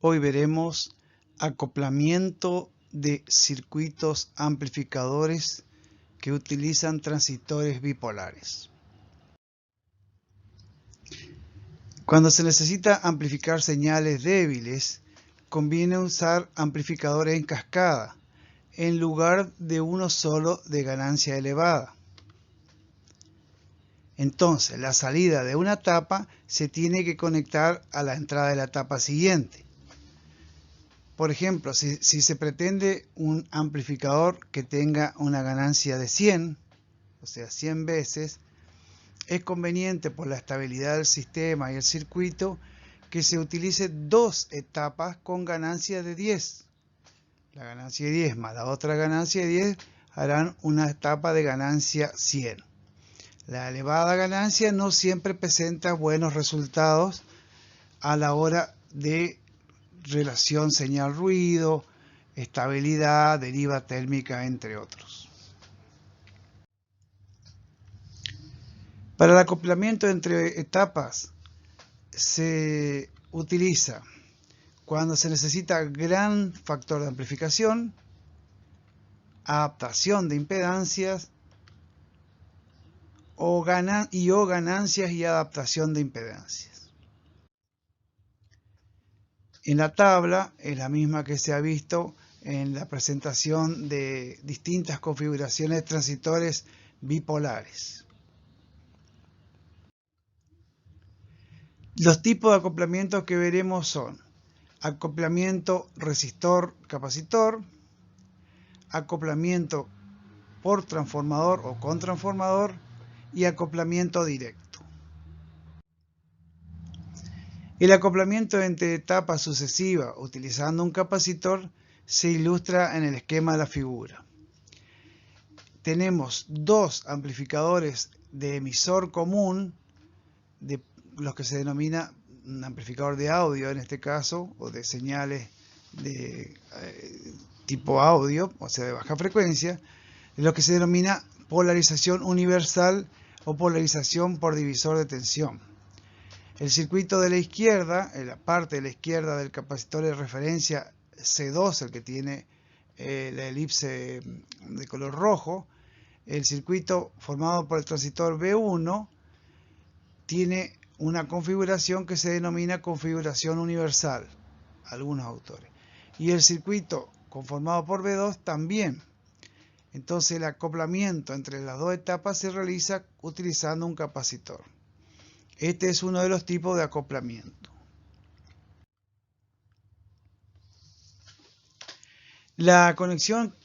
Hoy veremos acoplamiento de circuitos amplificadores que utilizan transistores bipolares. Cuando se necesita amplificar señales débiles, conviene usar amplificadores en cascada, en lugar de uno solo de ganancia elevada. Entonces, la salida de una etapa se tiene que conectar a la entrada de la etapa siguiente. Por ejemplo, si se pretende un amplificador que tenga una ganancia de 100, o sea, 100 veces, es conveniente por la estabilidad del sistema y el circuito que se utilice dos etapas con ganancia de 10. La ganancia de 10 más la otra ganancia de 10 harán una etapa de ganancia 100. La elevada ganancia no siempre presenta buenos resultados a la hora de relación señal-ruido, estabilidad, deriva térmica, entre otros. Para el acoplamiento entre etapas se utiliza cuando se necesita gran factor de amplificación, adaptación de impedancias o ganancias y adaptación de impedancias. En la tabla es la misma que se ha visto en la presentación de distintas configuraciones de transistores bipolares. Los tipos de acoplamientos que veremos son acoplamiento resistor-capacitor, acoplamiento por transformador o con transformador y acoplamiento directo. El acoplamiento entre etapas sucesivas utilizando un capacitor se ilustra en el esquema de la figura. Tenemos dos amplificadores de emisor común, de los que se denomina un amplificador de audio en este caso, o de señales de tipo audio, o sea de baja frecuencia, lo que se denomina polarización universal o polarización por divisor de tensión. El circuito de la izquierda, en la parte de la izquierda del capacitor de referencia C2, el que tiene la elipse de color rojo, el circuito formado por el transistor B1 tiene una configuración que se denomina configuración universal, algunos autores. Y el circuito conformado por B2 también. Entonces el acoplamiento entre las dos etapas se realiza utilizando un capacitor. Este es uno de los tipos de acoplamiento. La conexión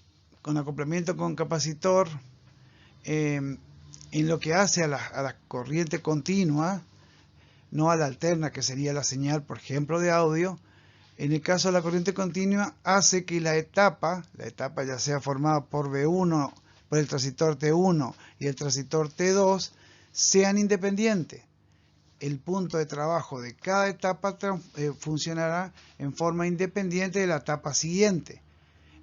con acoplamiento con capacitor en lo que hace a la corriente continua, no a la alterna, que sería la señal, por ejemplo, de audio. En el caso de la corriente continua, hace que la etapa ya sea formada por B1, por el transistor T1 y el transistor T2, sean independientes. El punto de trabajo de cada etapa funcionará en forma independiente de la etapa siguiente.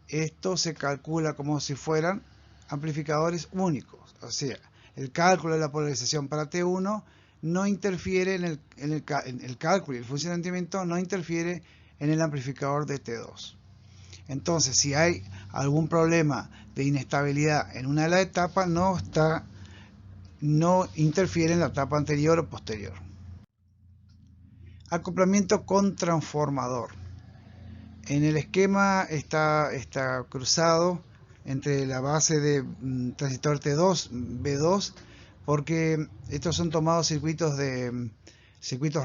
Esto se calcula como si fueran amplificadores únicos. O sea, el cálculo de la polarización para T1 no interfiere en el cálculo y el funcionamiento no interfiere en el amplificador de T2. Entonces, si hay algún problema de inestabilidad en una de las etapas, no interfiere en la etapa anterior o posterior. Acoplamiento con transformador. En el esquema está cruzado entre la base de transistor T2, B2, porque estos son tomados circuitos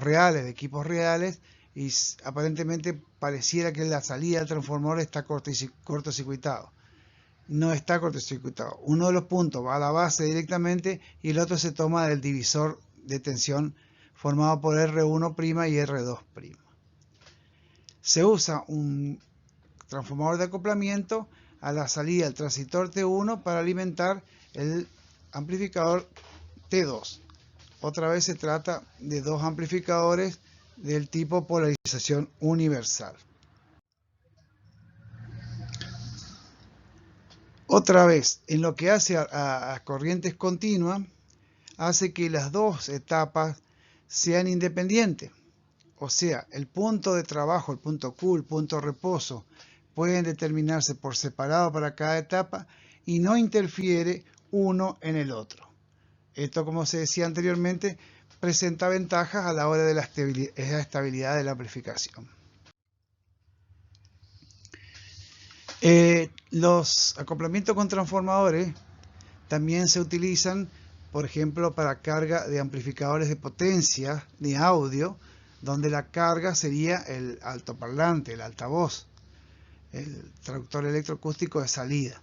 reales, de equipos reales, y aparentemente pareciera que la salida del transformador está cortocircuitado. No está cortocircuitado. Uno de los puntos va a la base directamente y el otro se toma del divisor de tensión formado por R1' y R2'. Se usa un transformador de acoplamiento a la salida del transistor T1 para alimentar el amplificador T2. Otra vez se trata de dos amplificadores del tipo polarización universal. Otra vez, en lo que hace a corrientes continuas, hace que las dos etapas sean independientes. o sea, el punto de trabajo, el punto Q, el punto de reposo, pueden determinarse por separado para cada etapa y no interfiere uno en el otro. Esto, como se decía anteriormente, presenta ventajas a la hora de la estabilidad de la amplificación. Los acoplamientos con transformadores también se utilizan, por ejemplo, para carga de amplificadores de potencia de audio, donde la carga sería el altoparlante, el altavoz, el traductor electroacústico de salida.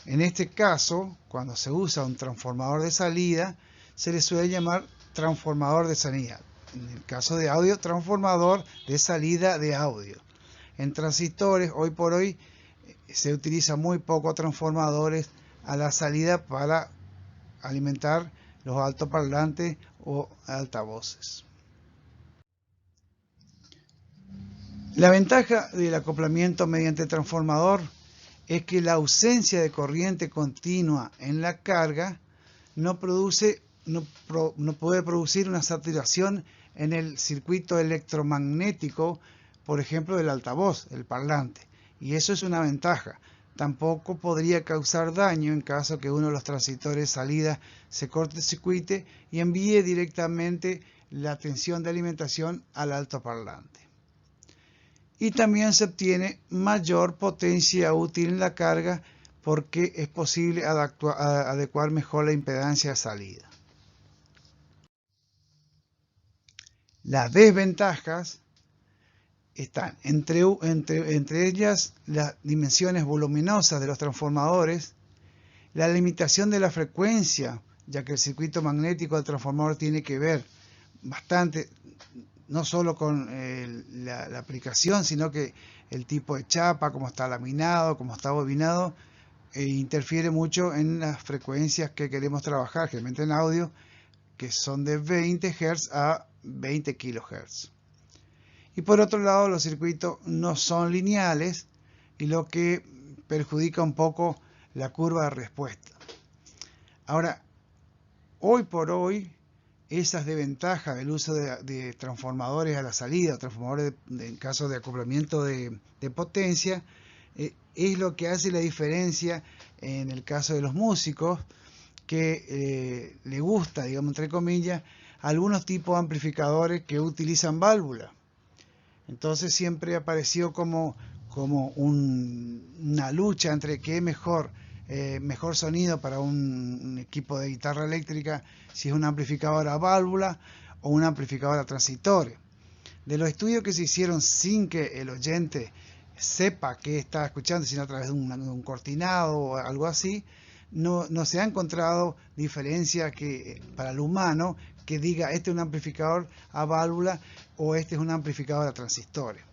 En este caso, cuando se usa un transformador de salida, se le suele llamar transformador de salida. En el caso de audio, transformador de salida de audio. En transistores, hoy por hoy, se utiliza muy poco transformadores a la salida para alimentar los altoparlantes o altavoces. La ventaja del acoplamiento mediante transformador es que la ausencia de corriente continua en la carga no puede producir una saturación en el circuito electromagnético, por ejemplo, del altavoz, el parlante. Y eso es una ventaja. Tampoco podría causar daño en caso que uno de los transistores de salida se cortocircuite y envíe directamente la tensión de alimentación al altoparlante. Y también se obtiene mayor potencia útil en la carga porque es posible adecuar mejor la impedancia de salida. Las desventajas están entre ellas las dimensiones voluminosas de los transformadores, la limitación de la frecuencia, ya que el circuito magnético del transformador tiene que ver bastante, no solo con la aplicación, sino que el tipo de chapa, cómo está laminado, cómo está bobinado, interfiere mucho en las frecuencias que queremos trabajar, generalmente en audio, que son de 20 Hz a 20 kHz. Y por otro lado, los circuitos no son lineales, y lo que perjudica un poco la curva de respuesta. Ahora, hoy por hoy, esas desventajas del uso de transformadores a la salida, transformadores en caso de acoplamiento de potencia, es lo que hace la diferencia en el caso de los músicos que le gusta, digamos entre comillas, algunos tipos de amplificadores que utilizan válvulas. Entonces siempre apareció como una lucha entre qué es mejor sonido para un equipo de guitarra eléctrica, si es un amplificador a válvula o un amplificador a transistores. De los estudios que se hicieron sin que el oyente sepa qué está escuchando, sino a través de un cortinado o algo así, no se ha encontrado diferencia para el humano que diga este es un amplificador a válvula o este es un amplificador a transistores.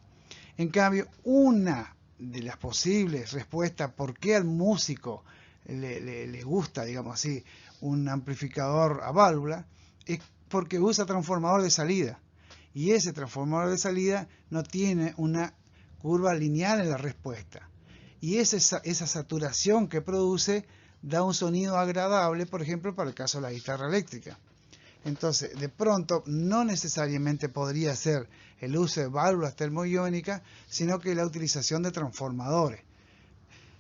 En cambio, una de las posibles respuestas por qué al músico le gusta, digamos así, un amplificador a válvula, es porque usa transformador de salida. Y ese transformador de salida no tiene una curva lineal en la respuesta. Y esa saturación que produce da un sonido agradable, por ejemplo, para el caso de la guitarra eléctrica. Entonces, de pronto, no necesariamente podría ser el uso de válvulas termoiónicas, sino que la utilización de transformadores.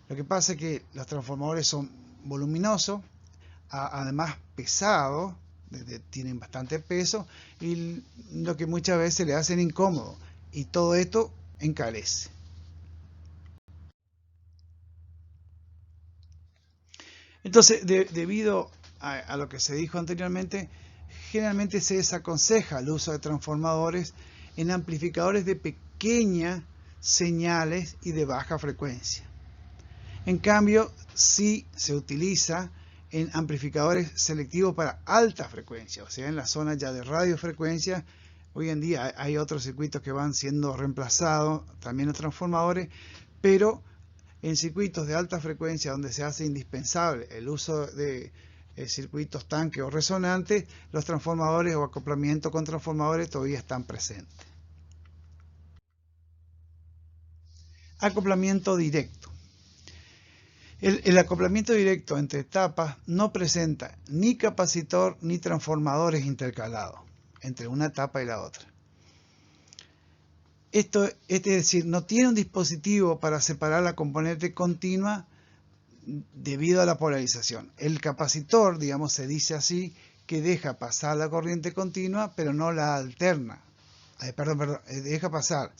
Lo que pasa es que los transformadores son voluminosos, además pesados, tienen bastante peso, y lo que muchas veces le hacen incómodo. Y todo esto encarece. Entonces, debido a lo que se dijo anteriormente, generalmente se desaconseja el uso de transformadores en amplificadores de pequeñas señales y de baja frecuencia. En cambio, sí se utiliza en amplificadores selectivos para alta frecuencia, o sea, en la zona ya de radiofrecuencia. Hoy en día hay otros circuitos que van siendo reemplazados, también los transformadores, pero en circuitos de alta frecuencia donde se hace indispensable el uso de circuitos tanque o resonantes, los transformadores o acoplamiento con transformadores todavía están presentes. Acoplamiento directo. El acoplamiento directo entre etapas no presenta ni capacitor ni transformadores intercalados entre una etapa y la otra. Esto es decir, no tiene un dispositivo para separar la componente continua debido a la polarización. El capacitor, digamos, se dice así, que deja pasar la corriente continua, pero no la alterna. Deja pasar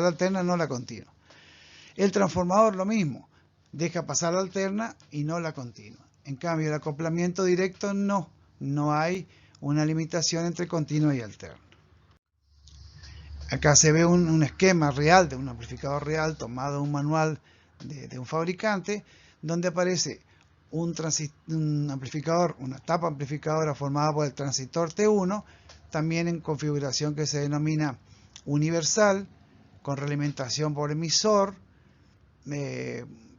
la alterna, no la continua. El transformador lo mismo, deja pasar la alterna y no la continua. En cambio, el acoplamiento directo no hay una limitación entre continua y alterna. Acá se ve un esquema real de un amplificador real tomado de un manual de un fabricante, donde aparece un amplificador, una tapa amplificadora formada por el transistor T1, también en configuración que se denomina universal, con realimentación por emisor,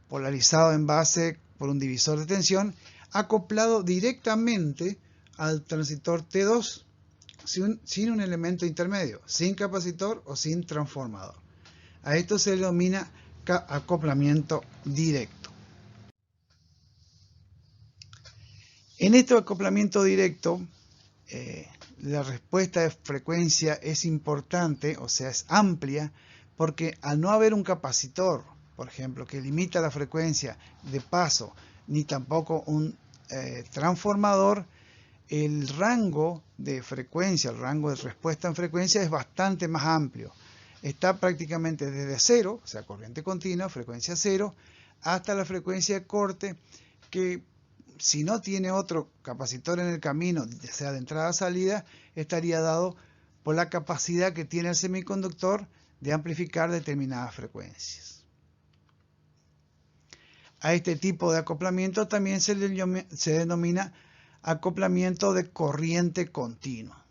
polarizado en base por un divisor de tensión, acoplado directamente al transistor T2, sin un elemento intermedio, sin capacitor o sin transformador. A esto se denomina acoplamiento directo. En este acoplamiento directo, la respuesta de frecuencia es importante, o sea, es amplia, porque al no haber un capacitor, por ejemplo, que limita la frecuencia de paso, ni tampoco un transformador, el rango de frecuencia, el rango de respuesta en frecuencia es bastante más amplio. Está prácticamente desde cero, o sea, corriente continua, frecuencia cero, hasta la frecuencia de corte, que si no tiene otro capacitor en el camino, ya sea de entrada a salida, estaría dado por la capacidad que tiene el semiconductor de amplificar determinadas frecuencias. A este tipo de acoplamiento también se denomina acoplamiento de corriente continua.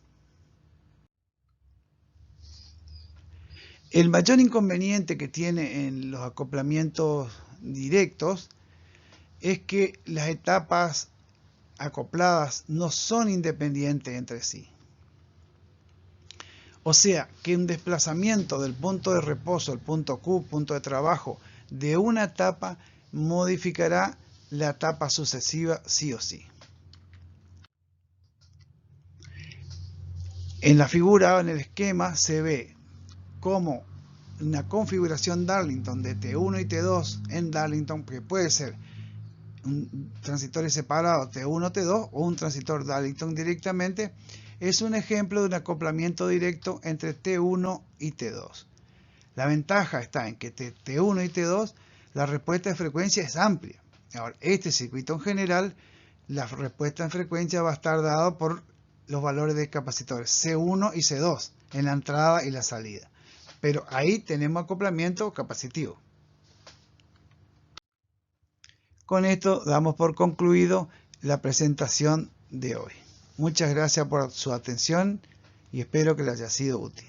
El mayor inconveniente que tiene en los acoplamientos directos es que las etapas acopladas no son independientes entre sí. O sea, que un desplazamiento del punto de reposo, el punto Q, punto de trabajo, de una etapa modificará la etapa sucesiva sí o sí. En la figura o en el esquema se ve como una configuración Darlington de T1 y T2 en Darlington, que puede ser un transistor separado T1, T2 o un transistor Darlington directamente, es un ejemplo de un acoplamiento directo entre T1 y T2. La ventaja está en que T1 y T2 la respuesta de frecuencia es amplia. Ahora, este circuito en general, la respuesta en frecuencia va a estar dada por los valores de capacitores C1 y C2 en la entrada y la salida. Pero ahí tenemos acoplamiento capacitivo. Con esto damos por concluido la presentación de hoy. Muchas gracias por su atención y espero que les haya sido útil.